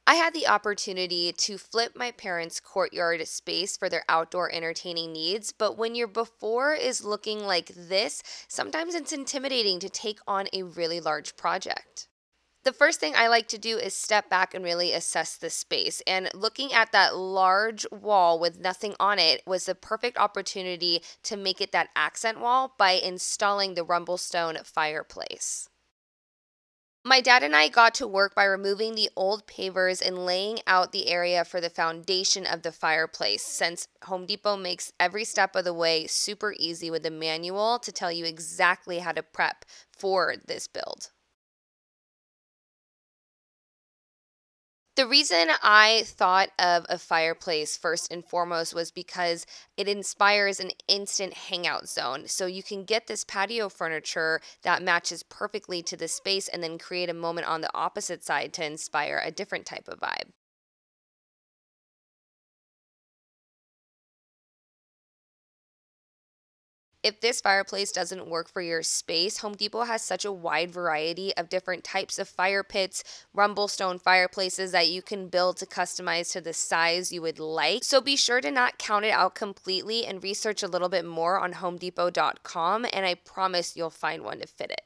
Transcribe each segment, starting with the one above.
I had the opportunity to flip my parents' courtyard space for their outdoor entertaining needs, but when your before is looking like this, sometimes it's intimidating to take on a really large project. The first thing I like to do is step back and really assess the space. And looking at that large wall with nothing on it was the perfect opportunity to make it that accent wall by installing the Rumblestone fireplace. My dad and I got to work by removing the old pavers and laying out the area for the foundation of the fireplace, since Home Depot makes every step of the way super easy with a manual to tell you exactly how to prep for this build. The reason I thought of a fireplace first and foremost was because it inspires an instant hangout zone. So you can get this patio furniture that matches perfectly to the space and then create a moment on the opposite side to inspire a different type of vibe. If this fireplace doesn't work for your space, Home Depot has such a wide variety of different types of fire pits, Rumblestone fireplaces that you can build to customize to the size you would like. So be sure to not count it out completely and research a little bit more on homedepot.com, and I promise you'll find one to fit it.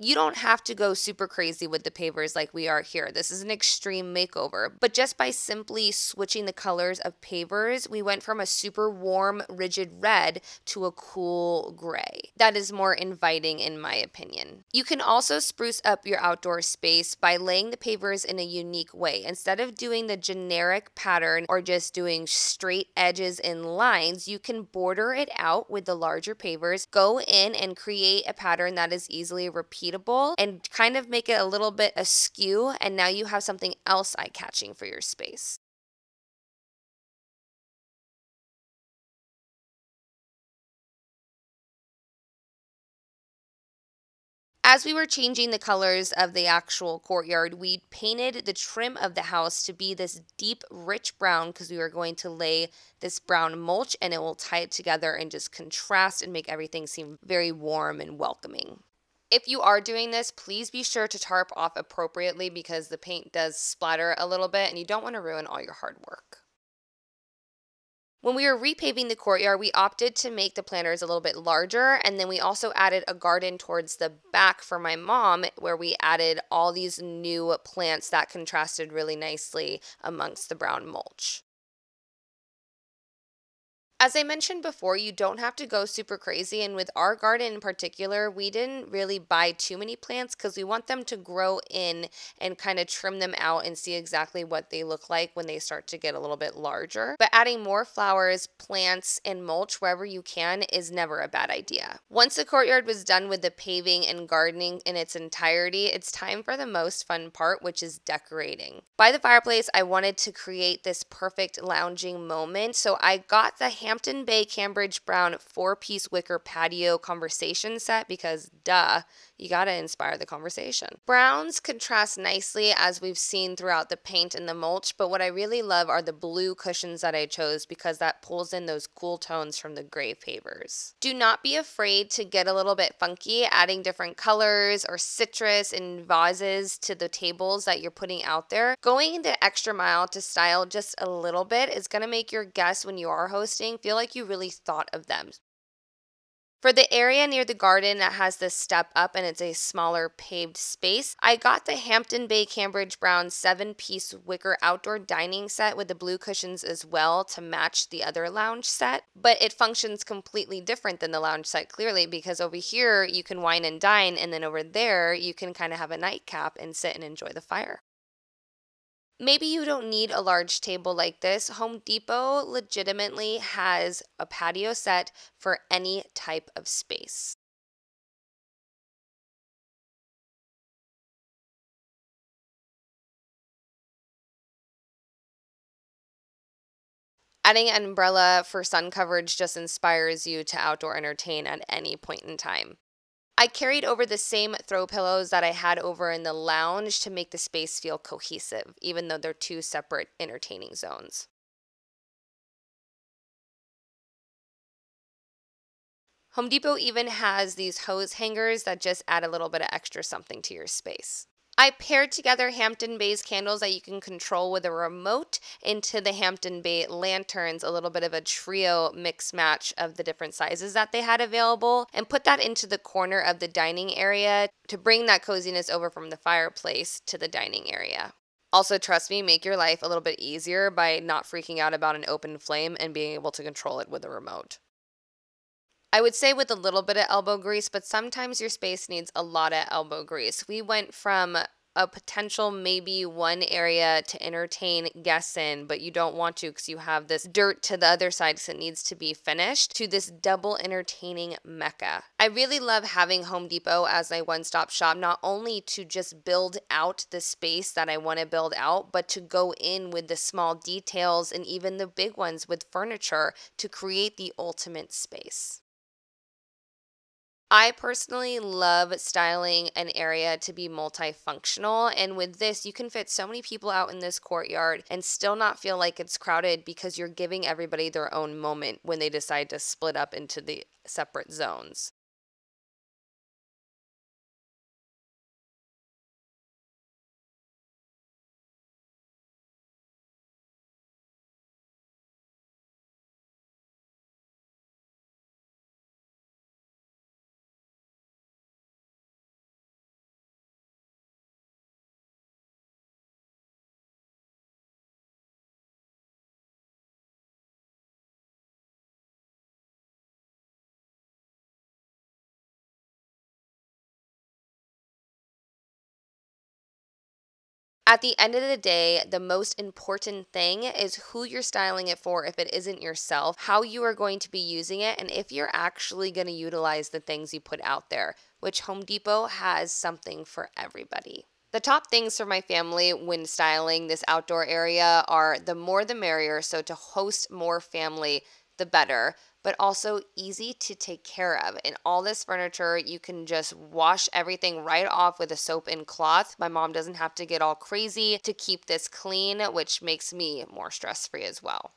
You don't have to go super crazy with the pavers like we are here. This is an extreme makeover. But just by simply switching the colors of pavers, we went from a super warm, rigid red to a cool gray. That is more inviting in my opinion. You can also spruce up your outdoor space by laying the pavers in a unique way. Instead of doing the generic pattern or just doing straight edges and lines, you can border it out with the larger pavers, go in and create a pattern that is easily repeatable and kind of make it a little bit askew, and now you have something else eye-catching for your space. As we were changing the colors of the actual courtyard, we painted the trim of the house to be this deep, rich brown because we were going to lay this brown mulch and it will tie it together and just contrast and make everything seem very warm and welcoming. If you are doing this, please be sure to tarp off appropriately because the paint does splatter a little bit and you don't want to ruin all your hard work. When we were repaving the courtyard, we opted to make the planters a little bit larger, and then we also added a garden towards the back for my mom where we added all these new plants that contrasted really nicely amongst the brown mulch. As I mentioned before, you don't have to go super crazy, and with our garden in particular, we didn't really buy too many plants because we want them to grow in and kind of trim them out and see exactly what they look like when they start to get a little bit larger. But adding more flowers, plants, and mulch wherever you can is never a bad idea. Once the courtyard was done with the paving and gardening in its entirety, it's time for the most fun part, which is decorating. By the fireplace, I wanted to create this perfect lounging moment, so I got the Hampton Bay Cambridge Brown 4-piece wicker patio conversation set because, duh, you gotta inspire the conversation. Browns contrast nicely as we've seen throughout the paint and the mulch, but what I really love are the blue cushions that I chose because that pulls in those cool tones from the gray pavers. Do not be afraid to get a little bit funky, adding different colors or citrus and vases to the tables that you're putting out there. Going the extra mile to style just a little bit is gonna make your guests, when you are hosting, feel like you really thought of them. For the area near the garden that has this step up and it's a smaller paved space, I got the Hampton Bay Cambridge Brown 7-piece wicker outdoor dining set with the blue cushions as well to match the other lounge set. But it functions completely different than the lounge set clearly because over here you can wine and dine, and then over there you can kind of have a nightcap and sit and enjoy the fire. Maybe you don't need a large table like this. Home Depot legitimately has a patio set for any type of space. Adding an umbrella for sun coverage just inspires you to outdoor entertain at any point in time. I carried over the same throw pillows that I had over in the lounge to make the space feel cohesive, even though they're two separate entertaining zones. Home Depot even has these hose hangers that just add a little bit of extra something to your space. I paired together Hampton Bay's candles that you can control with a remote into the Hampton Bay lanterns, a little bit of a trio mix match of the different sizes that they had available, and put that into the corner of the dining area to bring that coziness over from the fireplace to the dining area. Also, trust me, make your life a little bit easier by not freaking out about an open flame and being able to control it with a remote. I would say with a little bit of elbow grease, but sometimes your space needs a lot of elbow grease. We went from a potential maybe one area to entertain guests in, but you don't want to because you have this dirt to the other side because it needs to be finished, to this double entertaining mecca. I really love having Home Depot as my one-stop shop, not only to just build out the space that I want to build out, but to go in with the small details and even the big ones with furniture to create the ultimate space. I personally love styling an area to be multifunctional, and with this, you can fit so many people out in this courtyard and still not feel like it's crowded because you're giving everybody their own moment when they decide to split up into the separate zones. At the end of the day, the most important thing is who you're styling it for if it isn't yourself, how you are going to be using it, and if you're actually going to utilize the things you put out there, which Home Depot has something for everybody. The top things for my family when styling this outdoor area are the more the merrier, so to host more family, the better, but also easy to take care of. And all this furniture, you can just wash everything right off with a soap and cloth. My mom doesn't have to get all crazy to keep this clean, which makes me more stress-free as well.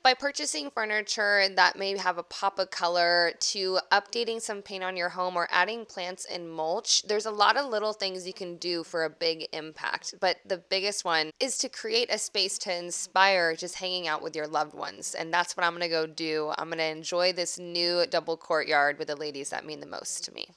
By purchasing furniture that may have a pop of color to updating some paint on your home or adding plants and mulch, there's a lot of little things you can do for a big impact. But the biggest one is to create a space to inspire just hanging out with your loved ones. And that's what I'm going to go do. I'm going to enjoy this new double courtyard with the ladies that mean the most to me.